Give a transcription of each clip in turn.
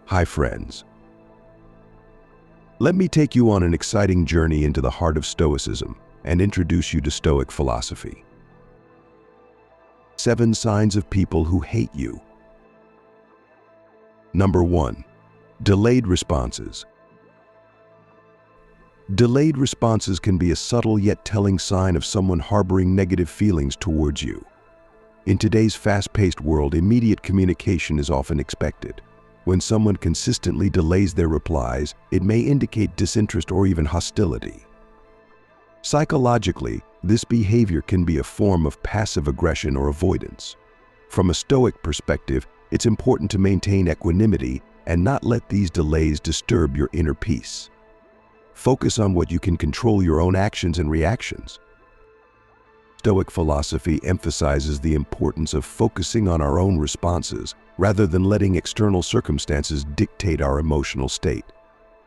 Hi friends. Let me take you on an exciting journey into the heart of Stoicism and introduce you to Stoic philosophy. 7 signs of people who hate you. Number 1. Delayed responses. Delayed responses can be a subtle yet telling sign of someone harboring negative feelings towards you. In today's fast-paced world, immediate communication is often expected. When someone consistently delays their replies, it may indicate disinterest or even hostility. Psychologically, this behavior can be a form of passive aggression or avoidance. From a Stoic perspective, it's important to maintain equanimity and not let these delays disturb your inner peace. Focus on what you can control: your own actions and reactions. Stoic philosophy emphasizes the importance of focusing on our own responses rather than letting external circumstances dictate our emotional state.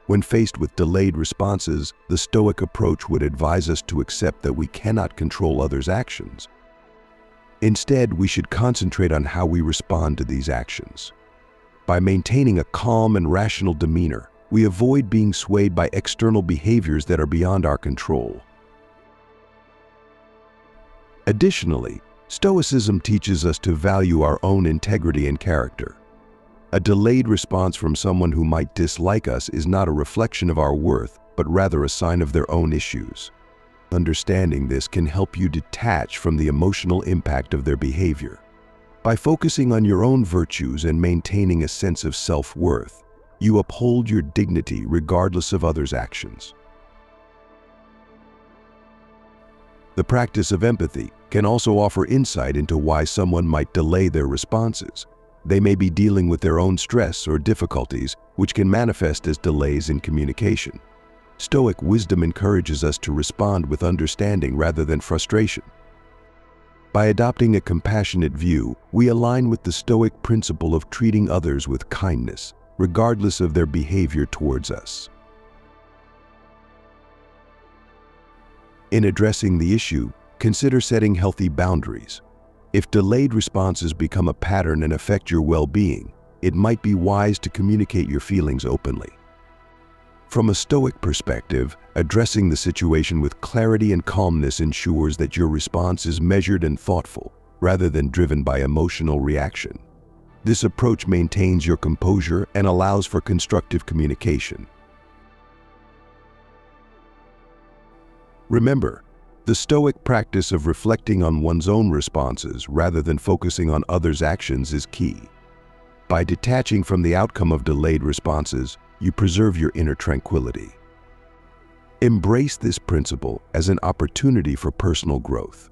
When faced with delayed responses, the Stoic approach would advise us to accept that we cannot control others' actions. Instead, we should concentrate on how we respond to these actions. By maintaining a calm and rational demeanor, we avoid being swayed by external behaviors that are beyond our control. Additionally, Stoicism teaches us to value our own integrity and character. A delayed response from someone who might dislike us is not a reflection of our worth, but rather a sign of their own issues. Understanding this can help you detach from the emotional impact of their behavior. By focusing on your own virtues and maintaining a sense of self-worth, you uphold your dignity regardless of others' actions. The practice of empathy can also offer insight into why someone might delay their responses. They may be dealing with their own stress or difficulties, which can manifest as delays in communication. Stoic wisdom encourages us to respond with understanding rather than frustration. By adopting a compassionate view, we align with the Stoic principle of treating others with kindness, regardless of their behavior towards us. In addressing the issue, consider setting healthy boundaries. If delayed responses become a pattern and affect your well-being, it might be wise to communicate your feelings openly. From a Stoic perspective, addressing the situation with clarity and calmness ensures that your response is measured and thoughtful, rather than driven by emotional reaction. This approach maintains your composure and allows for constructive communication. Remember, the Stoic practice of reflecting on one's own responses rather than focusing on others' actions is key. By detaching from the outcome of delayed responses, you preserve your inner tranquility. Embrace this principle as an opportunity for personal growth.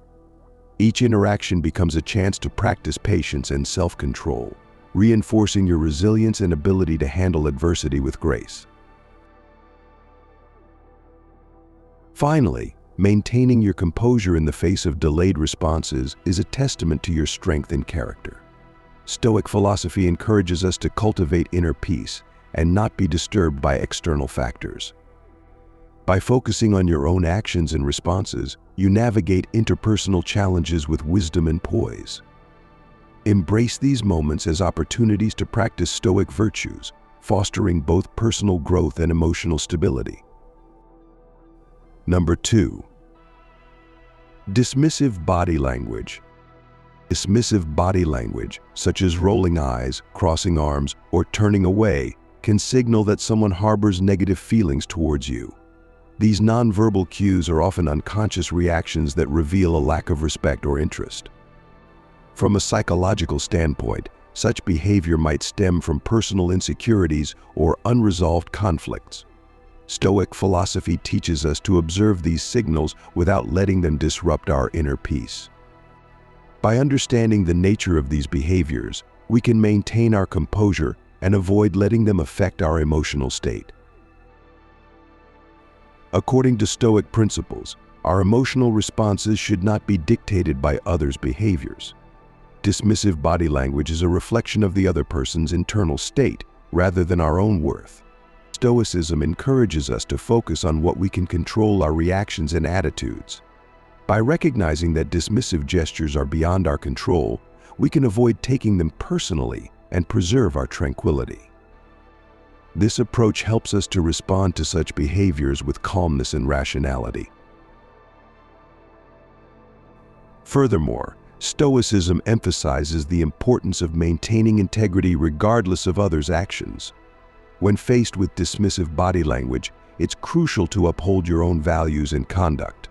Each interaction becomes a chance to practice patience and self-control, reinforcing your resilience and ability to handle adversity with grace. Finally, maintaining your composure in the face of delayed responses is a testament to your strength and character. Stoic philosophy encourages us to cultivate inner peace and not be disturbed by external factors. By focusing on your own actions and responses, you navigate interpersonal challenges with wisdom and poise. Embrace these moments as opportunities to practice Stoic virtues, fostering both personal growth and emotional stability. Number 2. Dismissive body language. Dismissive body language, such as rolling eyes, crossing arms, or turning away, can signal that someone harbors negative feelings towards you. These nonverbal cues are often unconscious reactions that reveal a lack of respect or interest. From a psychological standpoint, such behavior might stem from personal insecurities or unresolved conflicts. Stoic philosophy teaches us to observe these signals without letting them disrupt our inner peace. By understanding the nature of these behaviors, we can maintain our composure and avoid letting them affect our emotional state. According to Stoic principles, our emotional responses should not be dictated by others' behaviors. Dismissive body language is a reflection of the other person's internal state rather than our own worth. Stoicism encourages us to focus on what we can control: our reactions and attitudes. By recognizing that dismissive gestures are beyond our control, we can avoid taking them personally and preserve our tranquility. This approach helps us to respond to such behaviors with calmness and rationality. Furthermore, Stoicism emphasizes the importance of maintaining integrity regardless of others' actions. When faced with dismissive body language, it's crucial to uphold your own values and conduct.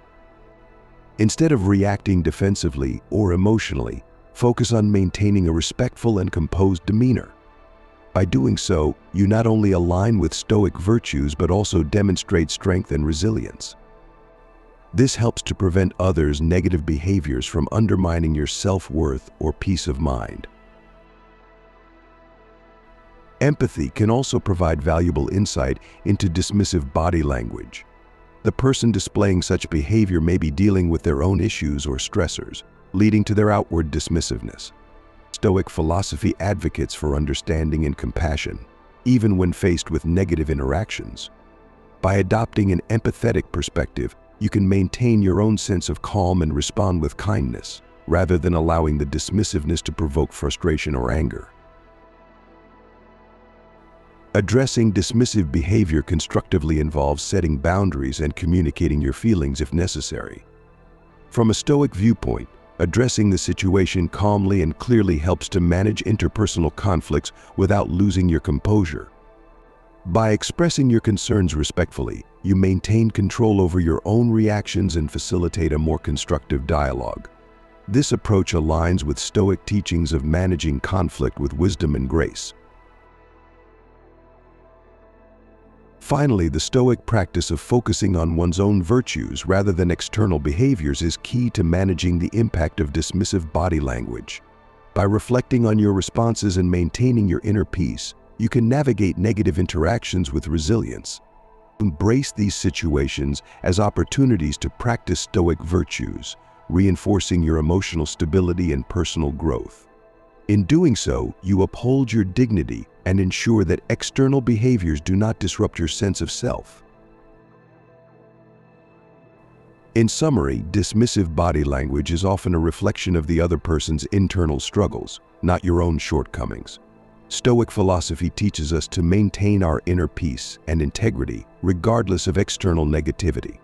Instead of reacting defensively or emotionally, focus on maintaining a respectful and composed demeanor. By doing so, you not only align with Stoic virtues but also demonstrate strength and resilience. This helps to prevent others' negative behaviors from undermining your self-worth or peace of mind. Empathy can also provide valuable insight into dismissive body language. The person displaying such behavior may be dealing with their own issues or stressors, leading to their outward dismissiveness. Stoic philosophy advocates for understanding and compassion, even when faced with negative interactions. By adopting an empathetic perspective, you can maintain your own sense of calm and respond with kindness, rather than allowing the dismissiveness to provoke frustration or anger. Addressing dismissive behavior constructively involves setting boundaries and communicating your feelings if necessary. From a Stoic viewpoint, addressing the situation calmly and clearly helps to manage interpersonal conflicts without losing your composure. By expressing your concerns respectfully, you maintain control over your own reactions and facilitate a more constructive dialogue. This approach aligns with Stoic teachings of managing conflict with wisdom and grace. Finally, the Stoic practice of focusing on one's own virtues rather than external behaviors is key to managing the impact of dismissive body language. By reflecting on your responses and maintaining your inner peace, you can navigate negative interactions with resilience. Embrace these situations as opportunities to practice Stoic virtues, reinforcing your emotional stability and personal growth. In doing so, you uphold your dignity and ensure that external behaviors do not disrupt your sense of self. In summary, dismissive body language is often a reflection of the other person's internal struggles, not your own shortcomings. Stoic philosophy teaches us to maintain our inner peace and integrity regardless of external negativity.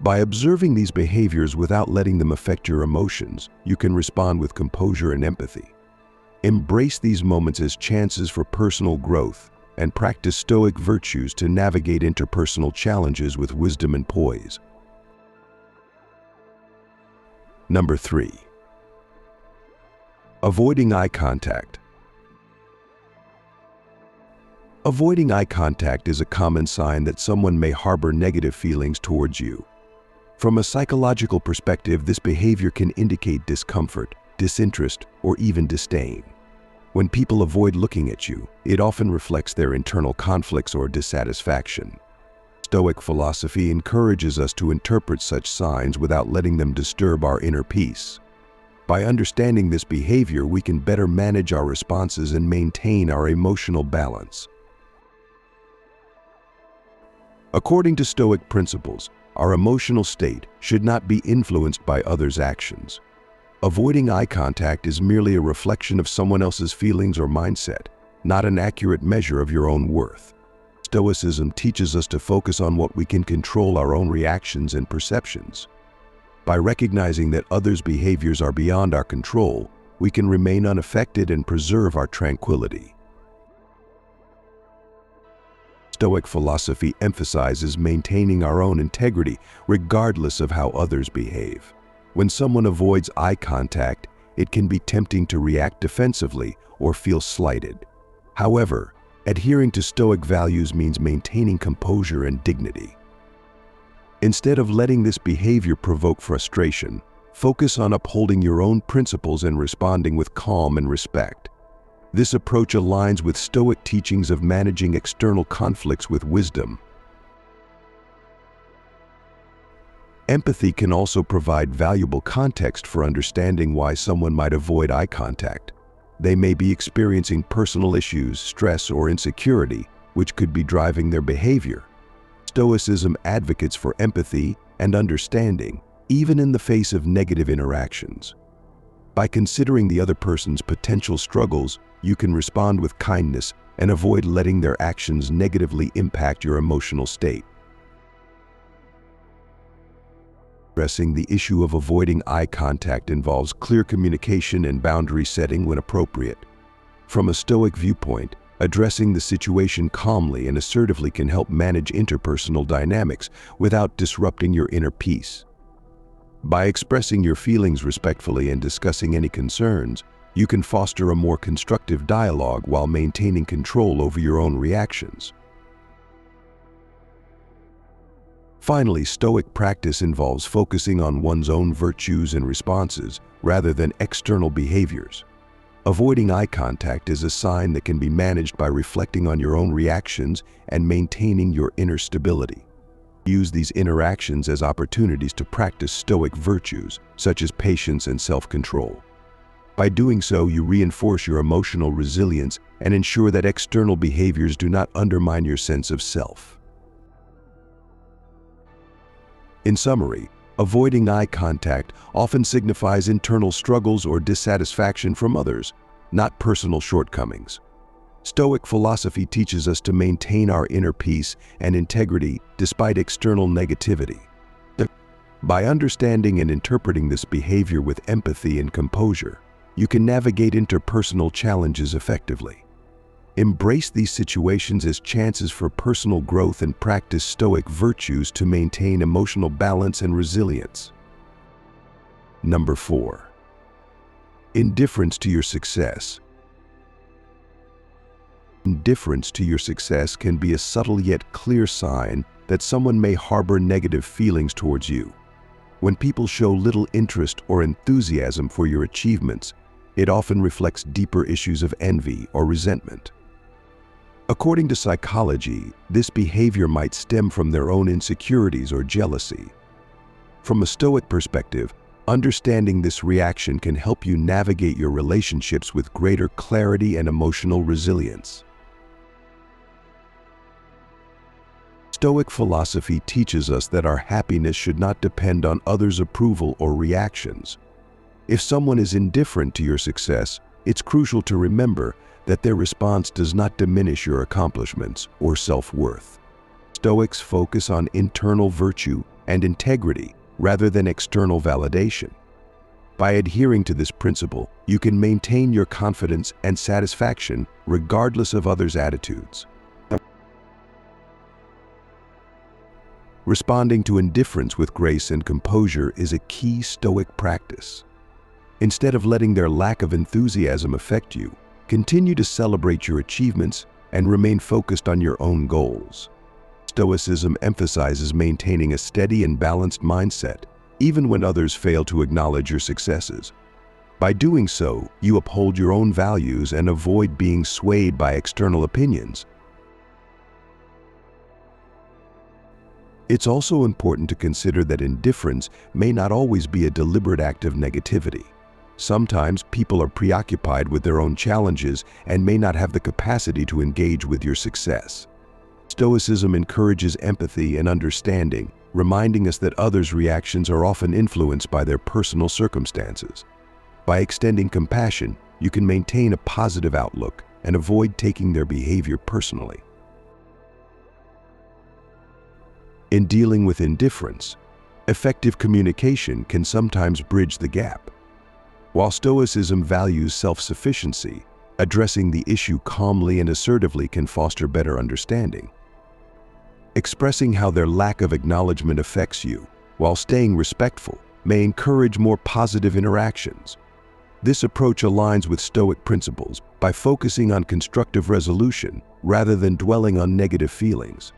By observing these behaviors without letting them affect your emotions, you can respond with composure and empathy. Embrace these moments as chances for personal growth and practice Stoic virtues to navigate interpersonal challenges with wisdom and poise. Number 3. Avoiding eye contact. Avoiding eye contact is a common sign that someone may harbor negative feelings towards you. From a psychological perspective, this behavior can indicate discomfort, disinterest, or even disdain. When people avoid looking at you, it often reflects their internal conflicts or dissatisfaction. Stoic philosophy encourages us to interpret such signs without letting them disturb our inner peace. By understanding this behavior, we can better manage our responses and maintain our emotional balance. According to Stoic principles, our emotional state should not be influenced by others' actions. Avoiding eye contact is merely a reflection of someone else's feelings or mindset, not an accurate measure of your own worth. Stoicism teaches us to focus on what we can control, our own reactions and perceptions. By recognizing that others' behaviors are beyond our control, we can remain unaffected and preserve our tranquility. Stoic philosophy emphasizes maintaining our own integrity regardless of how others behave. When someone avoids eye contact, it can be tempting to react defensively or feel slighted. However, adhering to Stoic values means maintaining composure and dignity. Instead of letting this behavior provoke frustration, focus on upholding your own principles and responding with calm and respect. This approach aligns with Stoic teachings of managing external conflicts with wisdom. Empathy can also provide valuable context for understanding why someone might avoid eye contact. They may be experiencing personal issues, stress, or insecurity, which could be driving their behavior. Stoicism advocates for empathy and understanding, even in the face of negative interactions. By considering the other person's potential struggles, you can respond with kindness and avoid letting their actions negatively impact your emotional state. Addressing the issue of avoiding eye contact involves clear communication and boundary setting when appropriate. From a Stoic viewpoint, addressing the situation calmly and assertively can help manage interpersonal dynamics without disrupting your inner peace. By expressing your feelings respectfully and discussing any concerns, you can foster a more constructive dialogue while maintaining control over your own reactions. Finally, Stoic practice involves focusing on one's own virtues and responses rather than external behaviors. Avoiding eye contact is a sign that can be managed by reflecting on your own reactions and maintaining your inner stability. Use these interactions as opportunities to practice Stoic virtues, such as patience and self-control. By doing so, you reinforce your emotional resilience and ensure that external behaviors do not undermine your sense of self. In summary, avoiding eye contact often signifies internal struggles or dissatisfaction from others, not personal shortcomings. Stoic philosophy teaches us to maintain our inner peace and integrity despite external negativity. By understanding and interpreting this behavior with empathy and composure, you can navigate interpersonal challenges effectively. Embrace these situations as chances for personal growth and practice Stoic virtues to maintain emotional balance and resilience. Number 4. Indifference to your success. Indifference to your success can be a subtle yet clear sign that someone may harbor negative feelings towards you. When people show little interest or enthusiasm for your achievements, it often reflects deeper issues of envy or resentment. According to psychology, this behavior might stem from their own insecurities or jealousy. From a Stoic perspective, understanding this reaction can help you navigate your relationships with greater clarity and emotional resilience. Stoic philosophy teaches us that our happiness should not depend on others' approval or reactions. If someone is indifferent to your success, it's crucial to remember that their response does not diminish your accomplishments or self-worth. Stoics focus on internal virtue and integrity rather than external validation. By adhering to this principle, you can maintain your confidence and satisfaction regardless of others' attitudes. Responding to indifference with grace and composure is a key Stoic practice. Instead of letting their lack of enthusiasm affect you, continue to celebrate your achievements and remain focused on your own goals. Stoicism emphasizes maintaining a steady and balanced mindset, even when others fail to acknowledge your successes. By doing so, you uphold your own values and avoid being swayed by external opinions. It's also important to consider that indifference may not always be a deliberate act of negativity. Sometimes people are preoccupied with their own challenges and may not have the capacity to engage with your success. Stoicism encourages empathy and understanding, reminding us that others' reactions are often influenced by their personal circumstances. By extending compassion, you can maintain a positive outlook and avoid taking their behavior personally. In dealing with indifference, effective communication can sometimes bridge the gap. While Stoicism values self-sufficiency, addressing the issue calmly and assertively can foster better understanding. Expressing how their lack of acknowledgement affects you, while staying respectful, may encourage more positive interactions. This approach aligns with Stoic principles by focusing on constructive resolution rather than dwelling on negative feelings.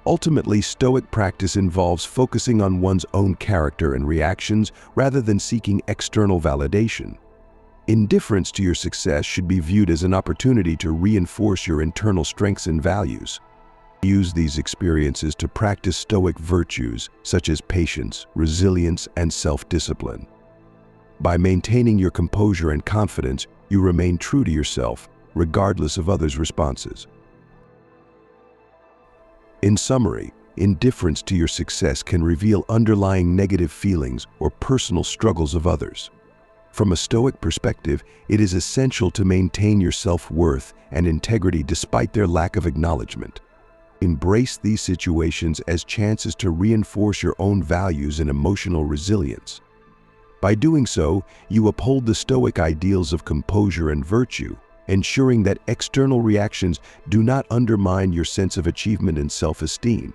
Ultimately, Stoic practice involves focusing on one's own character and reactions rather than seeking external validation. Indifference to your success should be viewed as an opportunity to reinforce your internal strengths and values. Use these experiences to practice Stoic virtues such as patience, resilience, and self-discipline. By maintaining your composure and confidence, you remain true to yourself, regardless of others' responses. In summary, indifference to your success can reveal underlying negative feelings or personal struggles of others. From a Stoic perspective, it is essential to maintain your self-worth and integrity despite their lack of acknowledgement. Embrace these situations as chances to reinforce your own values and emotional resilience. By doing so, you uphold the Stoic ideals of composure and virtue, ensuring that external reactions do not undermine your sense of achievement and self-esteem.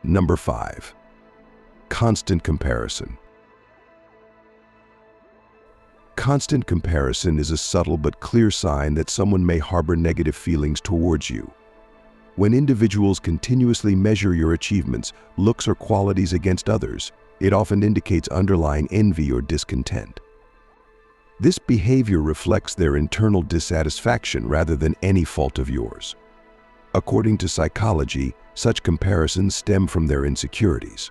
Number 5. Constant comparison. Constant comparison is a subtle but clear sign that someone may harbor negative feelings towards you. When individuals continuously measure your achievements, looks, or qualities against others, it often indicates underlying envy or discontent. This behavior reflects their internal dissatisfaction rather than any fault of yours. According to psychology, such comparisons stem from their insecurities.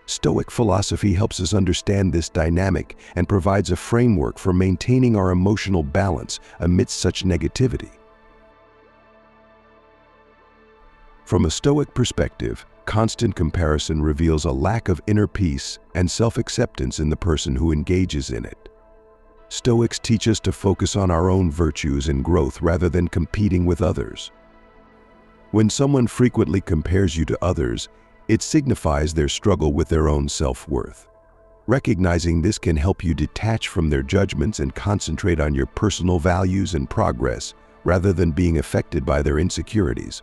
Stoic philosophy helps us understand this dynamic and provides a framework for maintaining our emotional balance amidst such negativity. From a Stoic perspective, constant comparison reveals a lack of inner peace and self-acceptance in the person who engages in it. Stoics teach us to focus on our own virtues and growth rather than competing with others. When someone frequently compares you to others, it signifies their struggle with their own self-worth. Recognizing this can help you detach from their judgments and concentrate on your personal values and progress rather than being affected by their insecurities.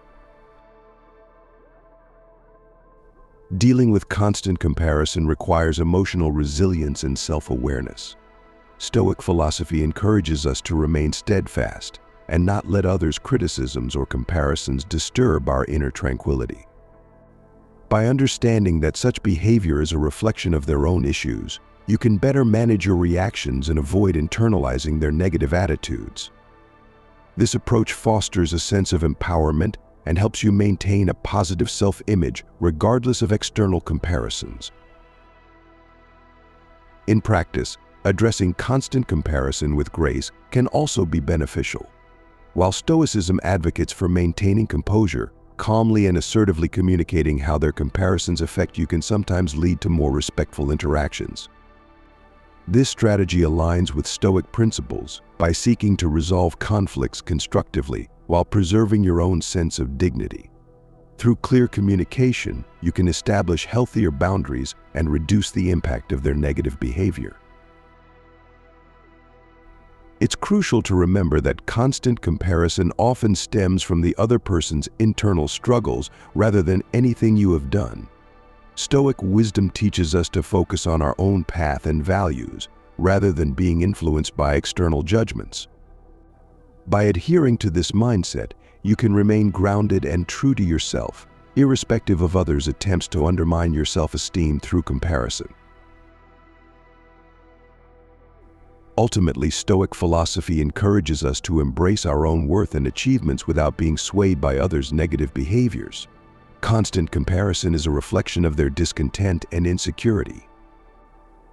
Dealing with constant comparison requires emotional resilience and self-awareness. Stoic philosophy encourages us to remain steadfast and not let others' criticisms or comparisons disturb our inner tranquility. By understanding that such behavior is a reflection of their own issues, you can better manage your reactions and avoid internalizing their negative attitudes. This approach fosters a sense of empowerment and helps you maintain a positive self-image regardless of external comparisons. In practice, addressing constant comparison with grace can also be beneficial. While Stoicism advocates for maintaining composure, calmly and assertively communicating how their comparisons affect you can sometimes lead to more respectful interactions. This strategy aligns with Stoic principles by seeking to resolve conflicts constructively while preserving your own sense of dignity. Through clear communication, you can establish healthier boundaries and reduce the impact of their negative behavior. It's crucial to remember that constant comparison often stems from the other person's internal struggles rather than anything you have done. Stoic wisdom teaches us to focus on our own path and values rather than being influenced by external judgments. By adhering to this mindset, you can remain grounded and true to yourself, irrespective of others' attempts to undermine your self-esteem through comparison. Ultimately, Stoic philosophy encourages us to embrace our own worth and achievements without being swayed by others' negative behaviors. Constant comparison is a reflection of their discontent and insecurity.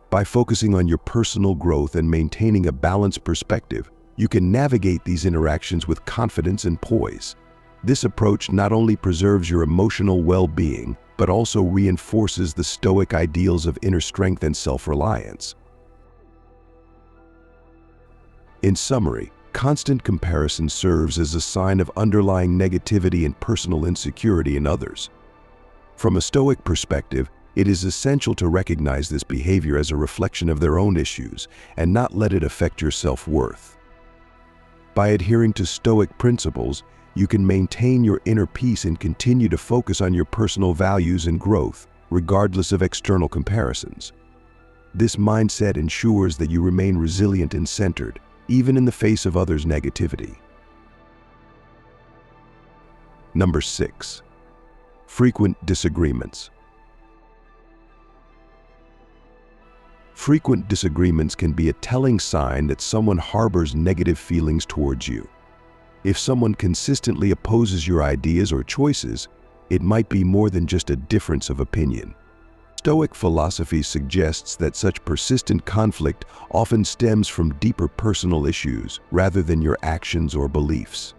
By focusing on your personal growth and maintaining a balanced perspective, you can navigate these interactions with confidence and poise. This approach not only preserves your emotional well-being, but also reinforces the Stoic ideals of inner strength and self-reliance. In summary, constant comparison serves as a sign of underlying negativity and personal insecurity in others. From a Stoic perspective, it is essential to recognize this behavior as a reflection of their own issues and not let it affect your self-worth. By adhering to Stoic principles, you can maintain your inner peace and continue to focus on your personal values and growth, regardless of external comparisons. This mindset ensures that you remain resilient and centered, even in the face of others' negativity. Number 6. Frequent disagreements. Frequent disagreements can be a telling sign that someone harbors negative feelings towards you. If someone consistently opposes your ideas or choices, it might be more than just a difference of opinion. Stoic philosophy suggests that such persistent conflict often stems from deeper personal issues rather than your actions or beliefs.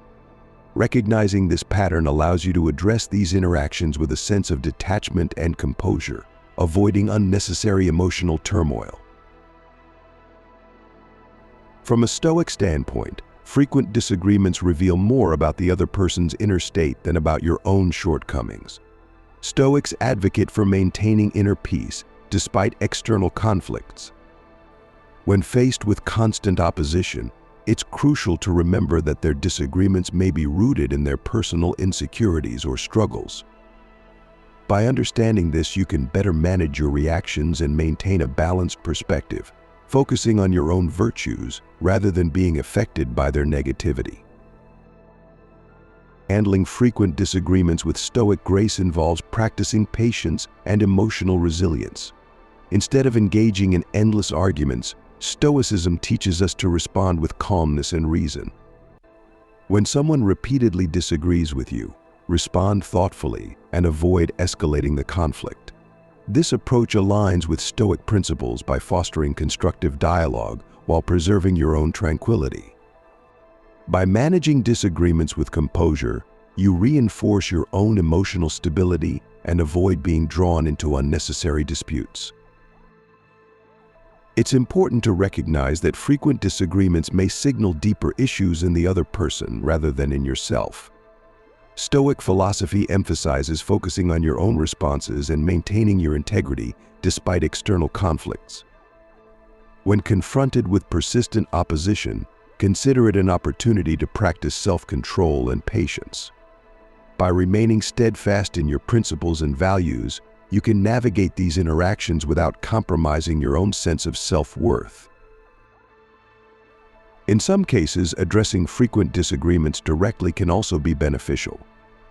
Recognizing this pattern allows you to address these interactions with a sense of detachment and composure, avoiding unnecessary emotional turmoil. From a Stoic standpoint, frequent disagreements reveal more about the other person's inner state than about your own shortcomings. Stoics advocate for maintaining inner peace despite external conflicts. When faced with constant opposition, it's crucial to remember that their disagreements may be rooted in their personal insecurities or struggles. By understanding this, you can better manage your reactions and maintain a balanced perspective, focusing on your own virtues rather than being affected by their negativity. Handling frequent disagreements with Stoic grace involves practicing patience and emotional resilience. Instead of engaging in endless arguments, Stoicism teaches us to respond with calmness and reason. When someone repeatedly disagrees with you, respond thoughtfully and avoid escalating the conflict. This approach aligns with Stoic principles by fostering constructive dialogue while preserving your own tranquility. By managing disagreements with composure, you reinforce your own emotional stability and avoid being drawn into unnecessary disputes. It's important to recognize that frequent disagreements may signal deeper issues in the other person rather than in yourself. Stoic philosophy emphasizes focusing on your own responses and maintaining your integrity despite external conflicts. When confronted with persistent opposition, consider it an opportunity to practice self-control and patience. By remaining steadfast in your principles and values, you can navigate these interactions without compromising your own sense of self-worth. In some cases, addressing frequent disagreements directly can also be beneficial.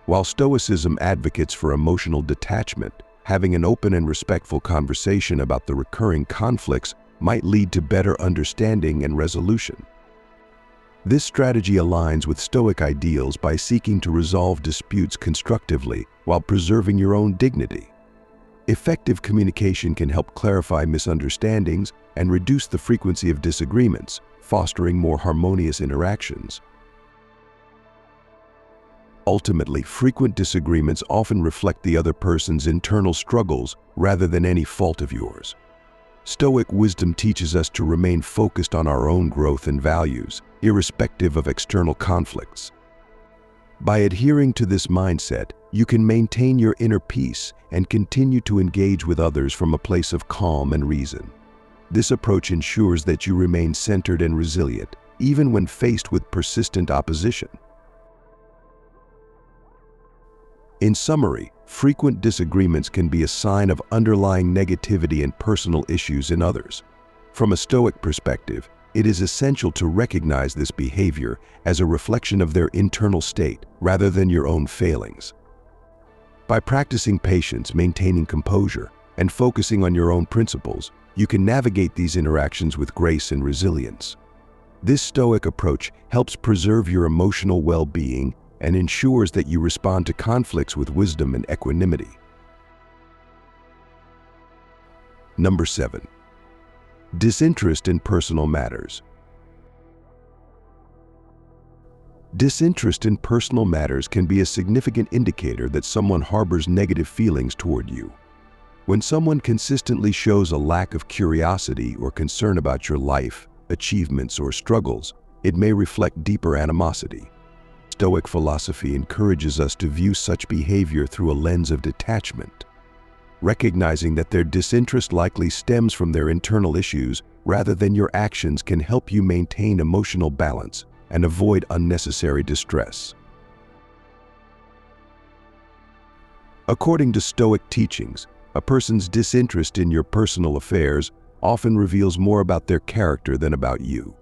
While Stoicism advocates for emotional detachment, having an open and respectful conversation about the recurring conflicts might lead to better understanding and resolution. This strategy aligns with Stoic ideals by seeking to resolve disputes constructively while preserving your own dignity. Effective communication can help clarify misunderstandings and reduce the frequency of disagreements, fostering more harmonious interactions. Ultimately, frequent disagreements often reflect the other person's internal struggles rather than any fault of yours. Stoic wisdom teaches us to remain focused on our own growth and values, irrespective of external conflicts. By adhering to this mindset, you can maintain your inner peace and continue to engage with others from a place of calm and reason. This approach ensures that you remain centered and resilient, even when faced with persistent opposition. In summary, frequent disagreements can be a sign of underlying negativity and personal issues in others. From a Stoic perspective, it is essential to recognize this behavior as a reflection of their internal state rather than your own failings. By practicing patience, maintaining composure, and focusing on your own principles, you can navigate these interactions with grace and resilience. This Stoic approach helps preserve your emotional well-being and ensures that you respond to conflicts with wisdom and equanimity. Number 7. Disinterest in personal matters. Disinterest in personal matters can be a significant indicator that someone harbors negative feelings toward you. When someone consistently shows a lack of curiosity or concern about your life, achievements, or struggles, it may reflect deeper animosity. Stoic philosophy encourages us to view such behavior through a lens of detachment. Recognizing that their disinterest likely stems from their internal issues rather than your actions can help you maintain emotional balance and avoid unnecessary distress. According to Stoic teachings, a person's disinterest in your personal affairs often reveals more about their character than about you.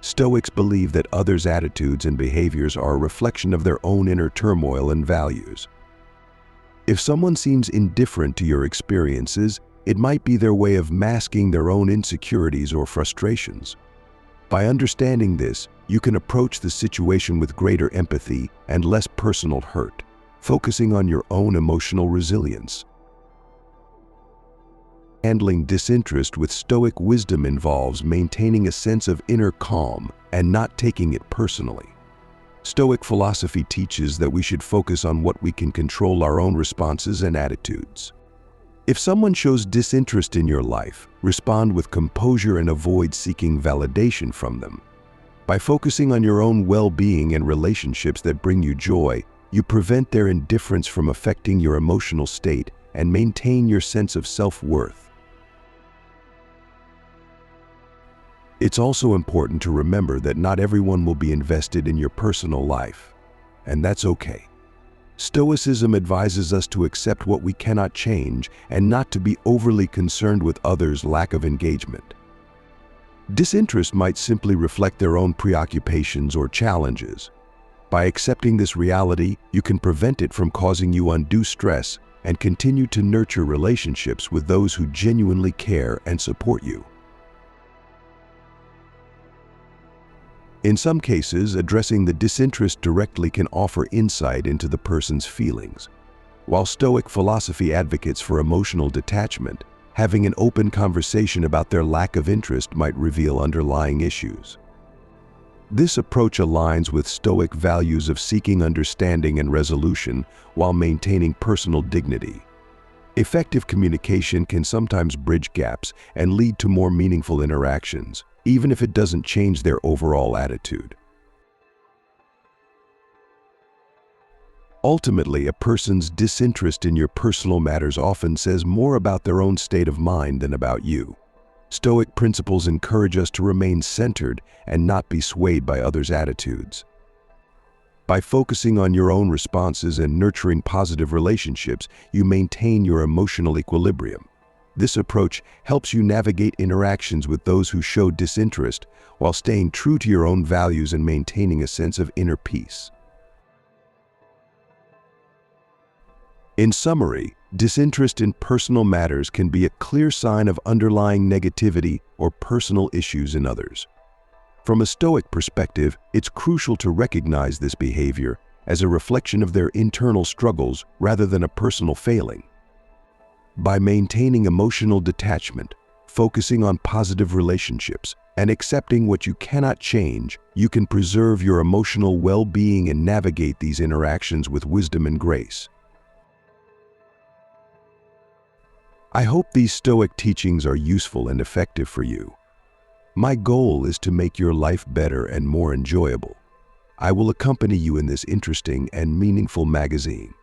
Stoics believe that others' attitudes and behaviors are a reflection of their own inner turmoil and values. If someone seems indifferent to your experiences, it might be their way of masking their own insecurities or frustrations. By understanding this, you can approach the situation with greater empathy and less personal hurt, focusing on your own emotional resilience. Handling disinterest with Stoic wisdom involves maintaining a sense of inner calm and not taking it personally. Stoic philosophy teaches that we should focus on what we can control, our own responses and attitudes. If someone shows disinterest in your life, respond with composure and avoid seeking validation from them. By focusing on your own well-being and relationships that bring you joy, you prevent their indifference from affecting your emotional state and maintain your sense of self-worth. It's also important to remember that not everyone will be invested in your personal life, and that's okay. Stoicism advises us to accept what we cannot change and not to be overly concerned with others' lack of engagement. Disinterest might simply reflect their own preoccupations or challenges. By accepting this reality, you can prevent it from causing you undue stress and continue to nurture relationships with those who genuinely care and support you. In some cases, addressing the disinterest directly can offer insight into the person's feelings. While Stoic philosophy advocates for emotional detachment, having an open conversation about their lack of interest might reveal underlying issues. This approach aligns with Stoic values of seeking understanding and resolution while maintaining personal dignity. Effective communication can sometimes bridge gaps and lead to more meaningful interactions, even if it doesn't change their overall attitude. Ultimately, a person's disinterest in your personal matters often says more about their own state of mind than about you. Stoic principles encourage us to remain centered and not be swayed by others' attitudes. By focusing on your own responses and nurturing positive relationships, you maintain your emotional equilibrium. This approach helps you navigate interactions with those who show disinterest while staying true to your own values and maintaining a sense of inner peace. In summary, disinterest in personal matters can be a clear sign of underlying negativity or personal issues in others. From a Stoic perspective, it's crucial to recognize this behavior as a reflection of their internal struggles rather than a personal failing. By maintaining emotional detachment, focusing on positive relationships, and accepting what you cannot change, you can preserve your emotional well-being and navigate these interactions with wisdom and grace. I hope these Stoic teachings are useful and effective for you. My goal is to make your life better and more enjoyable. I will accompany you in this interesting and meaningful magazine.